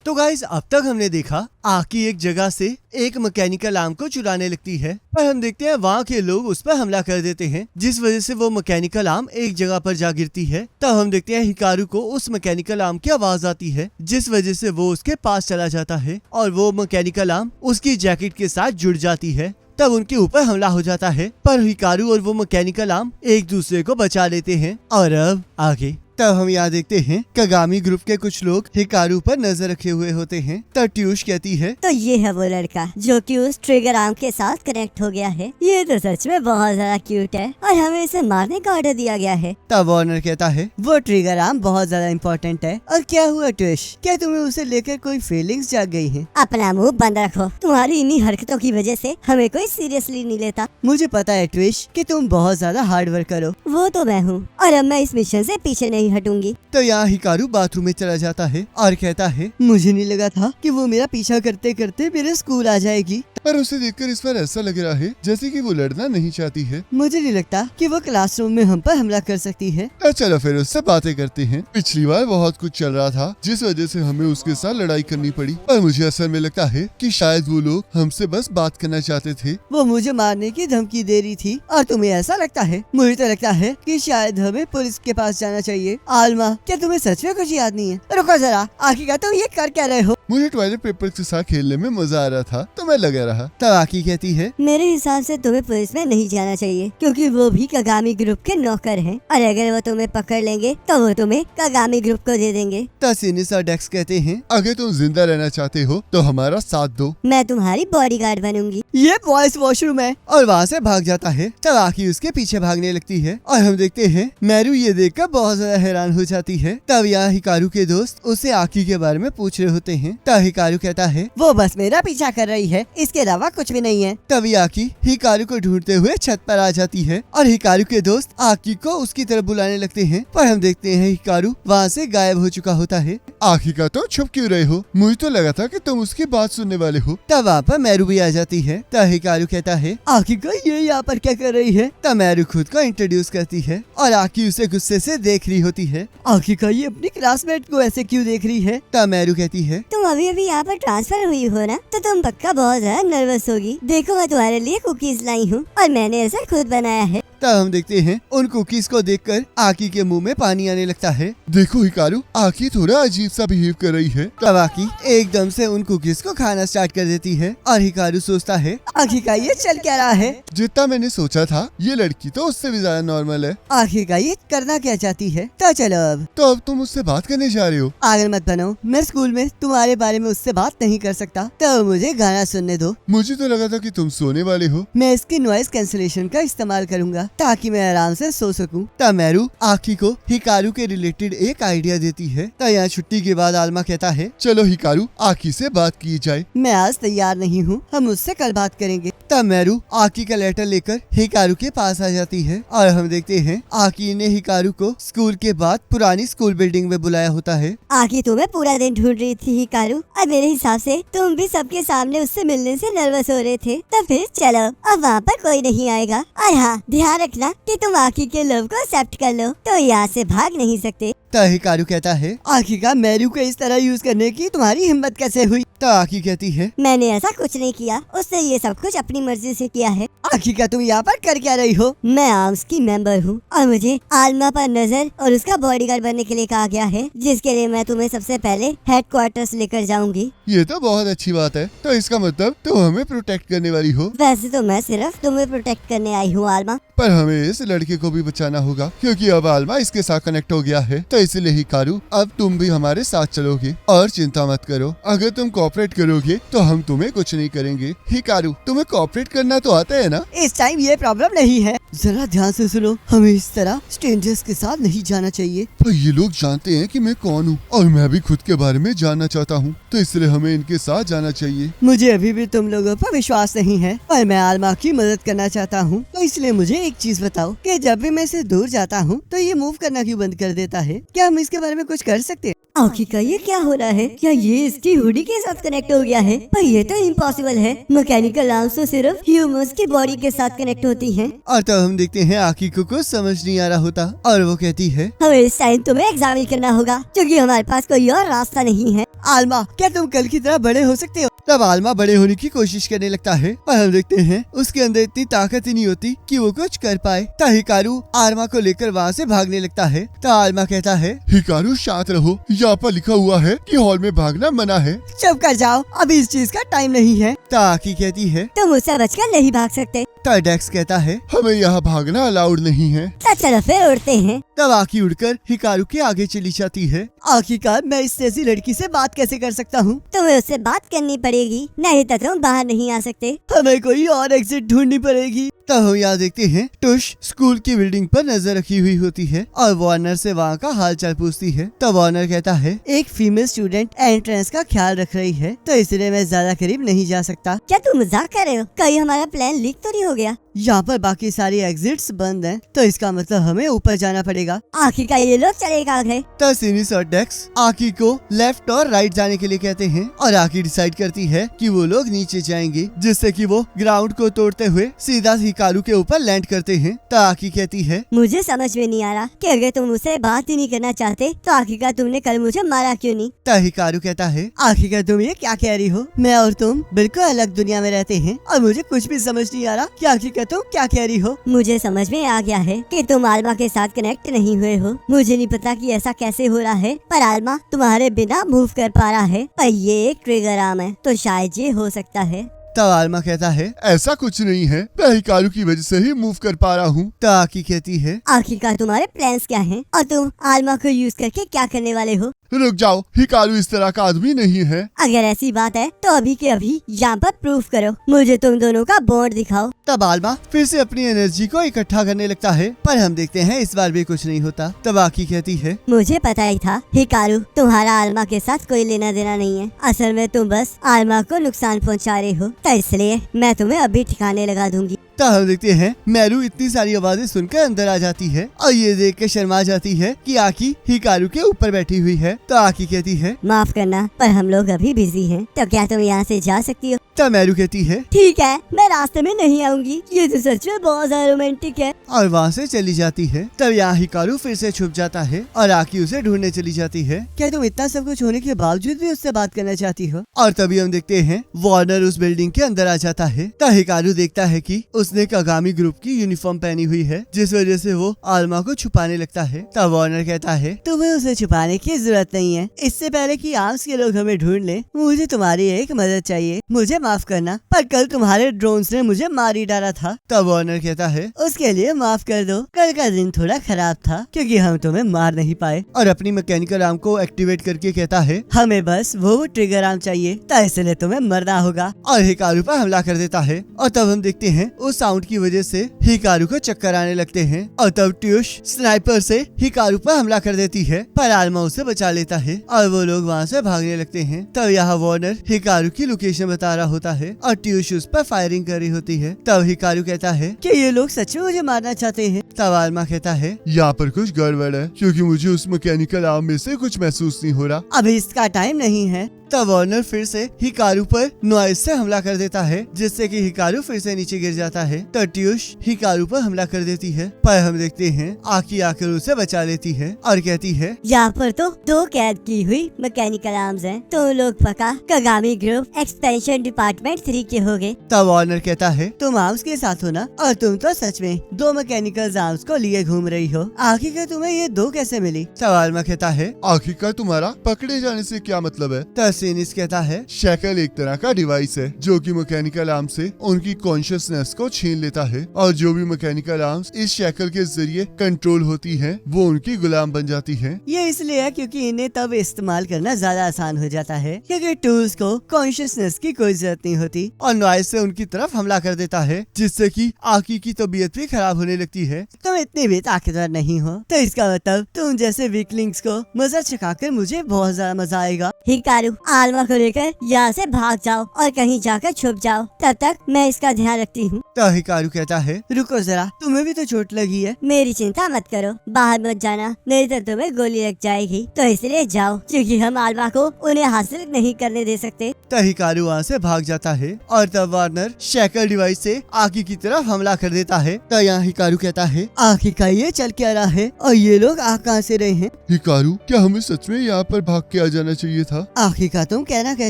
तो गाइस अब तक हमने देखा आकी एक जगह से एक मैकेनिकल आर्म को चुराने लगती है, पर हम देखते हैं वहाँ के लोग उस पर हमला कर देते हैं, जिस वजह से वो मैकेनिकल आर्म एक जगह पर जा गिरती है। तब हम देखते हैं हिकारू को उस मैकेनिकल आर्म की आवाज आती है, जिस वजह से वो उसके पास चला जाता है और वो मैकेनिकल आर्म उसकी जैकेट के साथ जुड़ जाती है। तब उनके ऊपर हमला हो जाता है, पर हिकारू और वो मैकेनिकल आर्म एक दूसरे को बचा लेते हैं। और अब आगे तब हम यहाँ देखते हैं कागामी ग्रुप के कुछ लोग हिकारू पर नजर रखे हुए होते हैं। तब ट्यूश कहती है, तो ये है वो लड़का जो कि उस ट्रिगर आर्म के साथ कनेक्ट हो गया है। ये तो सच में बहुत ज्यादा क्यूट है और हमें इसे मारने का ऑर्डर दिया गया है। तब वार्नर कहता है, वो ट्रिगर आर्म बहुत ज्यादा इम्पोर्टेंट है। और क्या हुआ ट्विश, क्या तुम्हें उसे लेकर कोई फीलिंग्स जाग गई हैं? अपना मुंह बंद रखो, तुम्हारी इन्हीं हरकतों की वजह से हमें कोई सीरियसली नहीं लेता। मुझे पता है ट्विश कि तुम बहुत ज्यादा हार्ड वर्क करो। वो तो मैं हूँ और अब मैं इस मिशन से पीछे नहीं हटूंगी। तो यहाँ हिकारू बाथरूम में चला जाता है और कहता है, मुझे नहीं लगा था कि वो मेरा पीछा करते करते मेरे स्कूल आ जाएगी। पर उसे देखकर इस बार ऐसा लग रहा है जैसे कि वो लड़ना नहीं चाहती है। मुझे नहीं लगता कि वो क्लासरूम में हम पर हमला कर सकती है। तो चलो फिर उससे बातें करते हैं। पिछली बार बहुत कुछ चल रहा था जिस वजह से हमें उसके साथ लड़ाई करनी पड़ी, पर मुझे असल में लगता है कि शायद वो लोग हमसे बस बात करना चाहते थे। वो मुझे मारने की धमकी दे रही थी और तुम्हें ऐसा लगता है? मुझे तो लगता है कि शायद हमें पुलिस के पास जाना चाहिए। आलमा, क्या तुम्हें सच में कुछ याद नहीं है? रुको जरा, आखिरकार तुम ये कर क्या रहे हो? मुझे टॉयलेट पेपर के साथ खेलने में मजा आ रहा था तो मैं लगा रहा। तब आकी कहती है, मेरे हिसाब से तुम्हें पुलिस में नहीं जाना चाहिए, क्योंकि वो भी कागामी ग्रुप के नौकर हैं और अगर वो तुम्हें पकड़ लेंगे तो वो तुम्हें कागामी ग्रुप को दे देंगे। तब सिनिस और डेक्स कहते हैं, अगर तुम जिंदा रहना चाहते हो तो हमारा साथ दो। मैं तुम्हारी बॉडीगार्ड बनूंगी। ये बॉयज वॉशरूम है। और वहाँ से भाग जाता है। तब आकी उसके पीछे भागने लगती है और हम देखते हैं मैरू ये देखकर बहुत ज्यादा हैरान हो जाती है। तब यहाँ हिकारू के दोस्त उससे आकी के बारे में पूछ रहे होते हैं। तब हिकारू कहता है, वो बस मेरा पीछा कर रही है, इसके अलावा कुछ भी नहीं है। तभी आकी हिकारू को ढूंढते हुए छत पर आ जाती है और हिकारू के दोस्त आकी को उसकी तरफ बुलाने लगते हैं, पर हम देखते हैं हिकारू वहाँ से गायब हो चुका होता है। आखिर का तो छुप क्यों रहे हो? मुझे तो लगा था कि तुम उसकी बात सुनने वाले हो। तब वहाँ पर मैरू भी आ जाती है। तब हिकारू कहता है, आखिरकार ये यहाँ पर क्या कर रही है? तब मैरू खुद को इंट्रोड्यूस करती है और आकी उसे गुस्से से देख रही होती है। आखिरकार ये अपनी क्लासमेट को ऐसे क्यों देख रही है? तब मैरू कहती है, तुम अभी अभी यहाँ पर ट्रांसफर हुई हो ना, तो तुम पक्का बहुत ज्यादा नर्वस होगी। देखो मैं तुम्हारे लिए कुकीज लाई हूँ और मैंने इसे खुद बनाया है। तब हम देखते हैं उन कुकीज को देखकर आकी के मुंह में पानी आने लगता है। देखो हिकारू, आकी थोड़ा अजीब सा बिहेव कर रही है। तब आकी एकदम से उन कुकीज को खाना स्टार्ट कर देती है और हिकारू सोचता है, आखिरकार ये चल क्या रहा है? जितना मैंने सोचा था ये लड़की तो उससे भी ज्यादा नॉर्मल है। आखिरकार ये करना क्या चाहती है? तो चलो अब तो अब तुम उससे बात करने जा रहे हो? पागल मत बनो, मैं स्कूल में तुम्हारे बारे में उससे बात नहीं कर सकता। तो मुझे गाना सुनने दो। मुझे तो लगा था कि तुम सोने वाले हो। मैं इसकी नॉइस कैंसिलेशन का इस्तेमाल करूंगा ताकि मैं आराम से सो सकूं। तब मैरू आकी को हिकारू के रिलेटेड एक आइडिया देती है। तब यहाँ छुट्टी के बाद आलमा कहता है, चलो हिकारू, आकी से बात की जाए। मैं आज तैयार नहीं हूँ, हम उससे कल बात करेंगे। तब मैरू आकी का लेटर लेकर हिकारू के पास आ जाती है और हम देखते हैं आकी ने हिकारू को स्कूल के बाद पुरानी स्कूल बिल्डिंग में बुलाया होता है। आकी तुम्हें पूरा दिन ढूंढ रही थी हिकारू, और मेरे हिसाब से तुम भी सबके सामने उससे मिलने से नर्वस हो रहे थे। तो फिर चलो, अब वहाँ पर कोई नहीं आएगा। और हाँ, ध्यान रखना कि तुम आकी के लव को एक्सेप्ट कर लो, तो यहाँ से भाग नहीं सकते। तब हिकारू कहता है, आखिरकार मैरू को इस तरह यूज करने की तुम्हारी हिम्मत कैसे हुई? तब आकी कहती है, मैंने ऐसा कुछ नहीं किया, उसने ये सब कुछ अपनी मर्जी से किया है। आखिरकार तुम यहाँ पर कर क्या रही हो? मैं आर्म्स की मेंबर हूँ और मुझे आलमा पर नजर और उसका बॉडीगार्ड बनने के लिए कहा गया है, जिसके लिए मैं तुम्हें सबसे पहले हेडक्वार्टर्स लेकर जाऊंगी। ये तो बहुत अच्छी बात है। तो इसका मतलब तुम हमें प्रोटेक्ट करने वाली हो। वैसे तो मैं सिर्फ तुम्हें प्रोटेक्ट करने आई हूँ आलमा, पर हमें इस लड़के को भी बचाना होगा क्योंकि अब आलमा इसके साथ कनेक्ट हो गया है। तो इसलिए हिकारू, अब तुम भी हमारे साथ चलोगे और चिंता मत करो। अगर तुम कोऑपरेट करोगे तो हम तुम्हें कुछ नहीं करेंगे। हिकारू, तुम्हें कोऑपरेट करना तो आता है ना? इस टाइम ये प्रॉब्लम नहीं है। जरा ध्यान से सुनो, हमें इस तरह स्ट्रेंजर्स के साथ नहीं जाना चाहिए। पर ये लोग जानते हैं कि मैं कौन हूँ और मैं भी खुद के बारे में जानना चाहता हूँ, तो इसलिए हमें इनके साथ जाना चाहिए। मुझे अभी भी तुम लोगों पर विश्वास नहीं है और मैं आलमा की मदद करना चाहता हूँ। तो इसलिए मुझे एक चीज बताओ कि जब भी मैं इससे दूर जाता हूँ तो ये मूव करना क्यों बंद कर देता है? क्या हम इसके बारे में कुछ कर सकते हैं? आखिर का ये क्या हो रहा है? क्या ये इसकी हुडी के साथ कनेक्ट हो गया है? पर ये तो इम्पॉसिबल है। मैकेनिकल आर्म्स तो सिर्फ ह्यूमंस की बॉडी के साथ कनेक्ट होती हैं। और तब हम देखते हैं आकी को कुछ समझ नहीं आ रहा होता और वो कहती है, हमें इस टाइम तुम्हें एग्जामिन करना होगा क्योंकि हमारे पास कोई और रास्ता नहीं है। आलमा, क्या तुम कल की तरह बड़े हो सकते हो? तब आलमा बड़े होने की कोशिश करने लगता है और हम देखते हैं उसके अंदर इतनी ताकत ही नहीं होती कि वो कुछ कर पाए। तब हिकारू आलमा को लेकर वहाँ से भागने लगता है। तो आलमा कहता है, हिकारू शांत रहो, यहाँ पर लिखा हुआ है कि हॉल में भागना मना है। चुप कर जाओ, अभी इस चीज का टाइम नहीं है। तो आकी कहती है, तुम मुझसे बचकर नहीं भाग सकते। तो डेक्स कहता है, हमें यहाँ भागना अलाउड नहीं है। तो चलो फिर उड़ते हैं। तब आकी उड़कर हिकारू के आगे चली जाती है। आखिरकार मैं इस जैसी लड़की से बात कैसे कर सकता हूँ? तुम्हें उससे बात करनी पड़ेगी, नहीं तो तुम बाहर नहीं आ सकते। हमें कोई और एग्जिट ढूंढनी पड़ेगी। तब हम यहाँ देखते हैं टुश स्कूल की बिल्डिंग पर नजर रखी हुई होती है और वार्नर से वहाँ का हालचाल पूछती है। तब वार्नर कहता है, एक फीमेल स्टूडेंट एंट्रेंस का ख्याल रख रही है, तो इसलिए मैं ज्यादा करीब नहीं जा सकता। क्या तुम मजाक कर रहे हो? कहीं हमारा प्लान लीक तो नहीं हो गया? यहाँ पर बाकी सारी एग्जिट्स बंद हैं, तो इसका मतलब हमेर ऊपर जाना पड़ेगा। आखिरकार ये लोग चले कहाँ गए? तब सिनिस और डेक्स आकी को लेफ्ट और राइट जाने के लिए कहते हैं और आकी डिसाइड करती है कि वो लोग नीचे जाएंगे, जिससे कि वो ग्राउंड को तोड़ते हुए सीधा हिकारू के ऊपर लैंड करते हैं। तो आकी कहती है, मुझे समझ में नहीं आ रहा कि अगर तुम मुझसे बात ही नहीं करना चाहते तो आखिरकार तुमने कल मुझे मारा क्यों नहीं? तो हिकारू कहता है, आखिरकार तुम ये क्या कह रही हो? मैं और तुम बिल्कुल अलग दुनिया में रहते हैं और मुझे कुछ भी समझ नहीं आ रहा कि आखिरकार तुम क्या कह रही हो। मुझे समझ में आ गया है कि तुम आलमा के साथ कनेक्ट नहीं हुए हो। मुझे नहीं पता कि ऐसा कैसे हो रहा है, पर आलमा तुम्हारे बिना मूव कर पा रहा है। पर ये एक ट्रिगर आर्म है, तो शायद ये हो सकता है। तब आलमा कहता है, ऐसा कुछ नहीं है, मैं हिकारू की वजह से ही मूव कर पा रहा हूँ। तो आकी कहती है, आखिरकार तुम्हारे प्लान्स क्या हैं और तुम आलमा को यूज करके क्या करने वाले हो? रुक जाओ, हिकारू इस तरह का आदमी नहीं है। अगर ऐसी बात है तो अभी के अभी यहाँ पर प्रूफ करो, मुझे तुम दोनों का बॉन्ड दिखाओ। तब आलमा फिर से अपनी एनर्जी को इकट्ठा करने लगता है, पर हम देखते हैं इस बार भी कुछ नहीं होता। तब आकी कहती है, मुझे पता ही था हिकारू, तुम्हारा आलमा के साथ कोई लेना देना नहीं है। असल में तुम बस आलमा को नुकसान पहुँचा रहे हो, तो इसलिए मैं तुम्हें अभी ठिकाने लगा दूंगी। तब हम देखते हैं मैरू इतनी सारी आवाजें सुनकर अंदर आ जाती है और ये देख के शर्मा जाती है कि आकी हिकारू के ऊपर बैठी हुई है। तो आकी कहती है, माफ करना, पर हम लोग अभी बिजी हैं, तो क्या तुम यहाँ से जा सकती हो? तब मैरू कहती है, ठीक है, मैं रास्ते में नहीं आऊंगी। ये तो सच में बहुत ज्यादा रोमांटिक है। और वहाँ से चली जाती है। तब यहाँ हिकारू फिर से छुप जाता है और आकी उसे ढूंढने चली जाती है। क्या तुम इतना सब कुछ होने के बावजूद भी उससे बात करना चाहती हो? और तभी हम देखते हैं वार्नर उस बिल्डिंग के अंदर आ जाता है। तब हिकारू देखता है कि उसने कागामी ग्रुप की यूनिफॉर्म पहनी हुई है, जिस वजह से वो आलमा को छुपाने लगता है। तब वार्नर कहता है, तुम्हें उसे छुपाने की जरूरत नहीं है। इससे पहले कि आर्म्स के लोग हमें ढूंढ ले, मुझे तुम्हारी एक मदद चाहिए। मुझे माफ करना, पर कल तुम्हारे ड्रोन्स ने मुझे मार ही डाला था। तब वार्नर कहता है, उसके लिए माफ कर दो। कल का दिन थोड़ा खराब था क्योंकि हम तुम्हें मार नहीं पाए। और अपनी मैकेनिकल आर्म को एक्टिवेट करके कहता है, हमें बस वो ट्रिगर आर्म चाहिए, तो इसलिए तुम्हें मरना होगा। और हिकारू पर हमला कर देता है। और तब हम देखते हैं उस साउंड की वजह से हिकारू को चक्कर आने लगते हैं। और तब ट्यूश स्नाइपर से हिकारू पर हमला कर देती है, पर आलमा उसे बचा लेता है और वो लोग वहाँ से भागने लगते हैं। तब यहाँ वार्नर हिकारू की लोकेशन बता रहा होता है और ट्यूश उस पर फायरिंग कर रही होती है। तब हिकारू कहता है, कि ये लोग सच में मुझे मारना चाहते हैं। तब आलमा कहता है, यहाँ पर कुछ गड़बड़ है, क्योंकि मुझे उस मैकेनिकल आर्म में से कुछ महसूस नहीं हो रहा। अभी इसका टाइम नहीं है। तब वार्नर फिर से हिकारू पर नॉइज से हमला कर देता है, जिससे कि हिकारू फिर से नीचे गिर जाता है। तो ट्यूश हिकारू पर हमला कर देती है, पर हम देखते हैं आकी आकर उसे बचा लेती है और कहती है, यहाँ पर तो 2 कैद की हुई मैकेनिकल आर्म्स हैं। तुम लोग पक्का कागामी ग्रुप एक्सपेंशन डिपार्टमेंट 3 के होगे। तब वार्नर कहता है, तुम आर्म्स के साथ हो ना? और तुम तो सच में 2 मैकेनिकल आर्म्स को लिए घूम रही हो। आखिरकार तुम्हें ये 2 कैसे मिली? तब आलमा कहता है, आखिरकार तुम्हारा पकड़े जाने से क्या मतलब है? तब सिनिस कहता है, शैकल एक तरह का डिवाइस है जो कि मैकेनिकल आर्म से उनकी कॉन्शियसनेस को छीन लेता है, और जो भी मैकेनिकल आर्म्स इस शैकल के जरिए कंट्रोल होती हैं, वो उनकी गुलाम बन जाती हैं। ये इसलिए है क्योंकि इन्हें तब इस्तेमाल करना ज्यादा आसान हो जाता है, क्योंकि टूल्स को कॉन्शियसनेस की कोई जरूरत नहीं होती। और नॉइज से उनकी तरफ हमला कर देता है, जिससे कि आकी की तबीयत भी खराब होने लगती है। तुम इतनी भी ताकतवर नहीं हो, तो इसका मतलब तुम जैसे वीकलिंग्स को मजा चखाकर मुझे बहुत ज्यादा मजा आएगा। हिकारू, आलमा को लेकर यहाँ से भाग जाओ और कहीं जाकर छुप जाओ। तब तक मैं इसका ध्यान रखती हूँ। तो हिकारू कहता है, रुको जरा, तुम्हें भी तो चोट लगी है। मेरी चिंता मत करो, बाहर मत जाना, नहीं तो तुम्हें गोली लग जाएगी। तो इसलिए जाओ, क्योंकि हम आलमा को उन्हें हासिल नहीं करने दे सकते। तो हिकारू वहाँ से भाग जाता है और तब वार्नर शैकल डिवाइस से आकी की तरफ हमला कर देता है। तो यहाँ हिकारू कहता है, आखिर का ये चल क्या रहा है और ये लोग आ कहाँ से रहे हैं? हिकारू, क्या हमें सच में यहाँ पर भाग के आ जाना चाहिए था? आखिर का तुम कहना क्या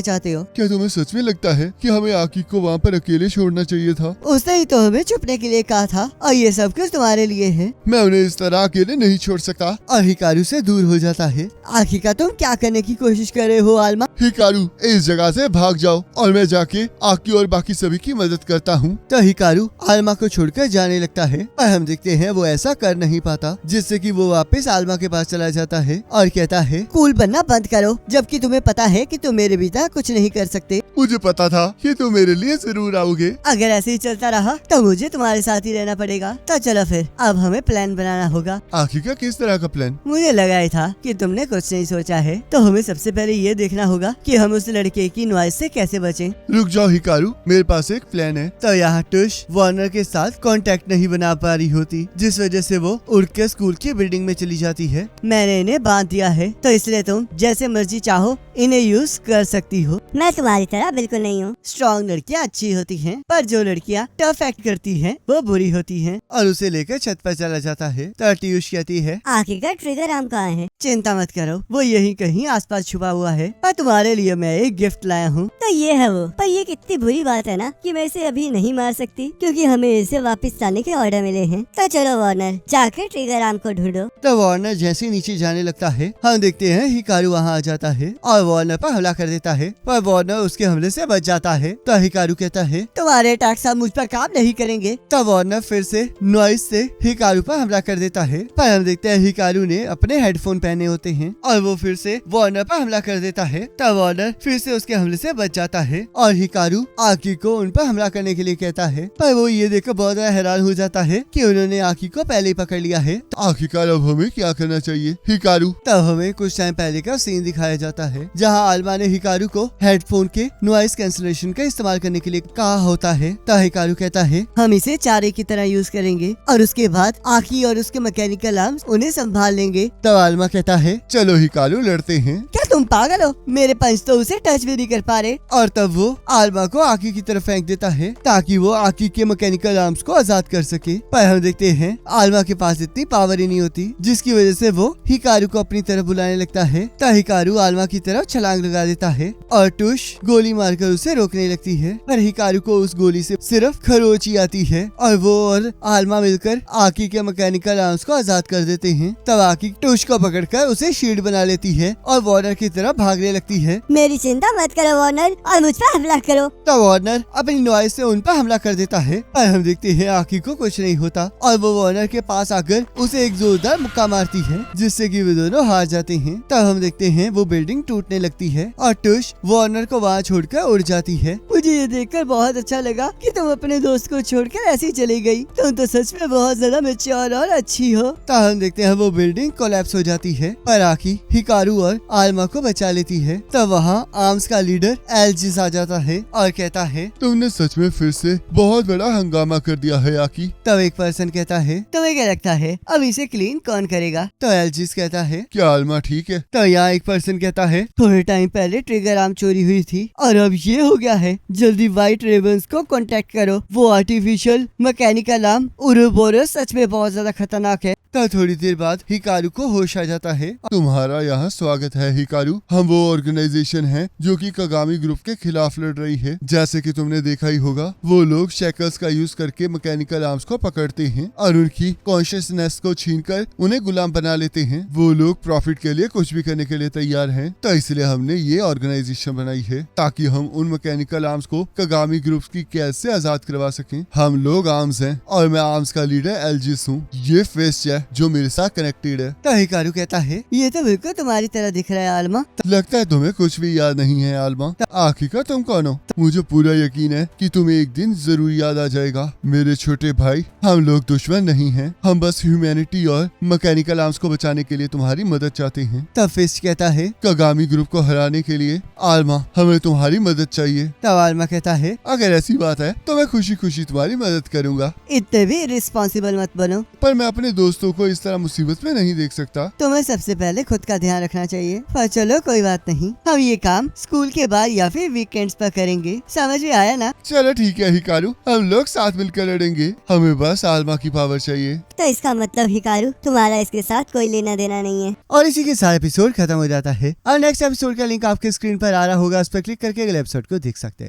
चाहते हो? क्या तुम्हें सच में लगता है कि हमें आकी को वहाँ पर अकेले छोड़ना चाहिए था? उसने ही तो हमें छुपने के लिए कहा था और ये सब कुछ तुम्हारे लिए है। मैं उन्हें इस तरह अकेले नहीं छोड़ सकता। और हिकारू से दूर हो जाता है। आखिर का तुम क्या करने की कोशिश कर रहे हो आलमा? हिकारू, इस जगह से भाग जाओ और मैं जाके आकी और बाकी सभी की मदद करता हूँ। तो हिकारू आलमा को छोड़कर जाने लगता है, पर हम देखते हैं वो ऐसा कर नहीं पाता, जिससे कि वो वापस आलमा के पास चला जाता है और कहता है, कूल बनना बंद करो, जबकि तुम्हें पता है कि तुम मेरे बिना कुछ नहीं कर सकते। मुझे पता था कि तुम मेरे लिए जरूर आओगे। अगर ऐसे ही चलता रहा तो मुझे तुम्हारे साथ ही रहना पड़ेगा। तो चलो फिर, अब हमें प्लान बनाना होगा। आखिर का किस तरह का प्लान? मुझे लगा ही था कि तुमने कुछ नहीं सोचा है, तो हमें सबसे पहले ये देखना होगा कि हम उस लड़के की नॉइज से कैसे बचें। रुक जाओ हिकारू, मेरे पास एक प्लान है। तो यहाँ टुश वार्नर के साथ कांटेक्ट नहीं बना पा रही होती, जिस वजह से वो उड़ के स्कूल की बिल्डिंग में चली जाती है। मैंने इन्हें बांध दिया है, तो इसलिए तुम जैसे मर्जी चाहो इन्हें यूज कर सकती हो। मैं तुम्हारी तरह बिल्कुल नहीं हूँ। स्ट्रॉन्ग लड़कियाँ अच्छी होती हैं, पर जो लड़कियाँ टफ एक्ट करती हैं वो बुरी होती हैं। और उसे लेकर छत पर चला जाता है। तो टीयूष कहती है, आखिरकार ट्रिगर आर्म कहाँ है? चिंता मत करो, वो यहीं कहीं आसपास छुपा हुआ है और तुम्हारे लिए मैं एक गिफ्ट लाया हूँ। तो ये है वो। पर ये कितनी बुरी बात है ना कि मैं इसे अभी नहीं मार सकती, क्योंकि हमें इसे वापस लाने के ऑर्डर मिले हैं। तो चलो वार्नर, जाकर ट्रिगर आर्म को ढूंढो। तो वार्नर जैसे ही नीचे जाने लगता है, हम देखते हैं हिकारू वहाँ आ जाता है और वार्नर पर हमला कर देता है, पर वार्नर उसके हमले से बच जाता है। तो हिकारू कहता है, तुम्हारे अटैक सब मुझ पर काम नहीं करेंगे। तो वार्नर फिर से नॉइज से हिकारू पर हमला कर देता है, पर हम देखते हैं हिकारू ने अपने हेडफोन पहने होते हैं और वो फिर से वार्नर पर हमला कर देता है। तो वार्नर फिर से उसके हमले से बच जाता है और हिकारू आकी को उन पर हमला करने के लिए कहता है, पर वो ये देखकर बहुत ज्यादा हैरान हो जाता है कि उन्होंने आकी को पहले ही पकड़ लिया है। आखिरकार अब हमें क्या करना चाहिए हिकारू? तब हमें कुछ टाइम पहले का सीन दिखाया जाता है, जहां आलमा ने हिकारू को हेडफोन के नॉइज कैंसलेशन का इस्तेमाल करने के लिए कहा होता है। तो हिकारू कहता है, हम इसे चारे की तरह यूज करेंगे और उसके बाद आखी और उसके मैकेनिकल आर्म्स उन्हें संभाल लेंगे। तब आलमा कहता है, चलो हिकारू, लड़ते हैं। क्या तुम पागल हो? मेरे पंच तो उसे टच भी नहीं कर पा रहे। और तब वो आलमा को आकी की तरफ फेंक देता है ताकि वो आकी के मैकेनिकल आर्म्स को आजाद कर सके। पर हम देखते हैं आलमा के पास इतनी पावर ही नहीं होती, जिसकी वजह से वो हिकारू को अपनी तरफ बुलाने लगता है। तो हिकारू आलमा की तरफ छलांग लगा देता है और टुश गोली मारकर उसे रोकने लगती है, पर हिकारू को उस गोली से सिर्फ खरोच ही आती है और वो और आलमा मिलकर आकी के मैकेनिकल आर्म्स को आजाद कर देते हैं। तब आकी टुश को पकड़कर उसे शील्ड बना लेती है और वार्नर की तरफ भागने लगती है। मेरी चिंता मत करो वार्नर, और मुझ पर हमला करो। तो वार्नर अपनी नॉइज से उन पर हमला कर देता है, पर हम देखते हैं आकी को कुछ नहीं होता और वो वार्नर के पास आकर उसे एक जोरदार मुक्का मारती है, जिससे कि वे दोनों हार जाते हैं। तब हम देखते हैं वो बिल्डिंग टूटने लगती है और टुश वार्नर को वहाँ छोड़कर उड़ जाती है। मुझे ये देखकर बहुत अच्छा लगा कि तुम अपने दोस्त को छोड़कर ऐसे ही चली गई। तुम तो सच में बहुत ज्यादा मैच्योर और अच्छी हो। तब हम देखते हैं वो बिल्डिंग कोलैप्स हो जाती है, पर आकी हिकारू और आलमा को बचा लेती है। तब वहाँ आर्म्स का लीडर एल्जिस आ जाता है और कहता है, तुमने सच में फिर से बहुत बड़ा हंगामा कर दिया है आकी। तब एक पर्सन कहता है, तुम्हें क्या लगता है अब इसे क्लीन कौन करेगा? तो एल्जिस कहता है, क्या आलमा ठीक है? तो यहाँ एक पर्सन कहता है, थोड़े टाइम पहले ट्रिगर आर्म चोरी हुई थी और अब ये हो गया है। जल्दी व्हाइट रेवंस को कांटेक्ट करो। वो आर्टिफिशियल मैकेनिकल आर्म उरोबोरस सच में बहुत ज्यादा खतरनाक है। तो थोड़ी देर बाद हिकारू को होश आ जाता है। तुम्हारा यहाँ स्वागत है हिकारू। हम वो ऑर्गेनाइजेशन है जो कि कागामी ग्रुप के खिलाफ लड़ रही है। जैसे कि तुमने देखा ही होगा, वो लोग शेकल्स का यूज करके मैकेनिकल आर्म्स को पकड़ते हैं और उनकी कॉन्शियसनेस को छीनकर उन्हें गुलाम बना लेते हैं। वो लोग प्रॉफिट के लिए कुछ भी करने के लिए तैयार हैं। तो इसलिए हमने ये ऑर्गेनाइजेशन बनाई है ताकि हम उन मैकेनिकल आर्म्स को कागामी ग्रुप की कैद से आजाद करवा सकें। हम लोग आर्म्स हैं और मैं आर्म्स का लीडर एल्जिस हूँ। ये फेस्ट है जो मेरे साथ कनेक्टेड है। तो हिकारू कहता है ये तो बिल्कुल तुम्हारी तरह दिख रहा है आलमा। लगता है तुम्हें कुछ भी याद नहीं है आलमा। आखिरकार तुम कौन हो? मुझे पूरा यकीन है कि तुम्हें एक दिन जरूर याद आ जाएगा। मेरे छोटे भाई, हम लोग दुश्मन नहीं हैं। हम बस ह्यूमैनिटी और मैकेनिकल आर्म्स को बचाने के लिए तुम्हारी मदद चाहते हैं। तब फिस्ट कहता है कागामी ग्रुप को हराने के लिए आलमा हमें तुम्हारी मदद चाहिए। तब आलमा कहता है अगर ऐसी बात है तो मैं खुशी खुशी तुम्हारी मदद करूंगा, इतने भी रिस्पॉन्सिबल मत बनो। पर मैं अपने दोस्तों को इस तरह मुसीबत में नहीं देख सकता। तुम्हें सबसे पहले खुद का ध्यान रखना चाहिए। पर चलो कोई बात नहीं, हम ये काम स्कूल के बाद या फिर वीकेंड्स पर करेंगे। समझ में आया ना? चलो ठीक है हिकारू, हम लोग साथ मिलकर लड़ेंगे। हमें बस आलमा की पावर चाहिए। तो इसका मतलब हिकारू तुम्हारा इसके साथ कोई लेना देना नहीं है। और इसी के साथ एपिसोड खत्म हो जाता है और नेक्स्ट एपिसोड का लिंक आपके स्क्रीन पर आ रहा होगा, उस पर क्लिक करके अगले एपिसोड को देख सकते हैं।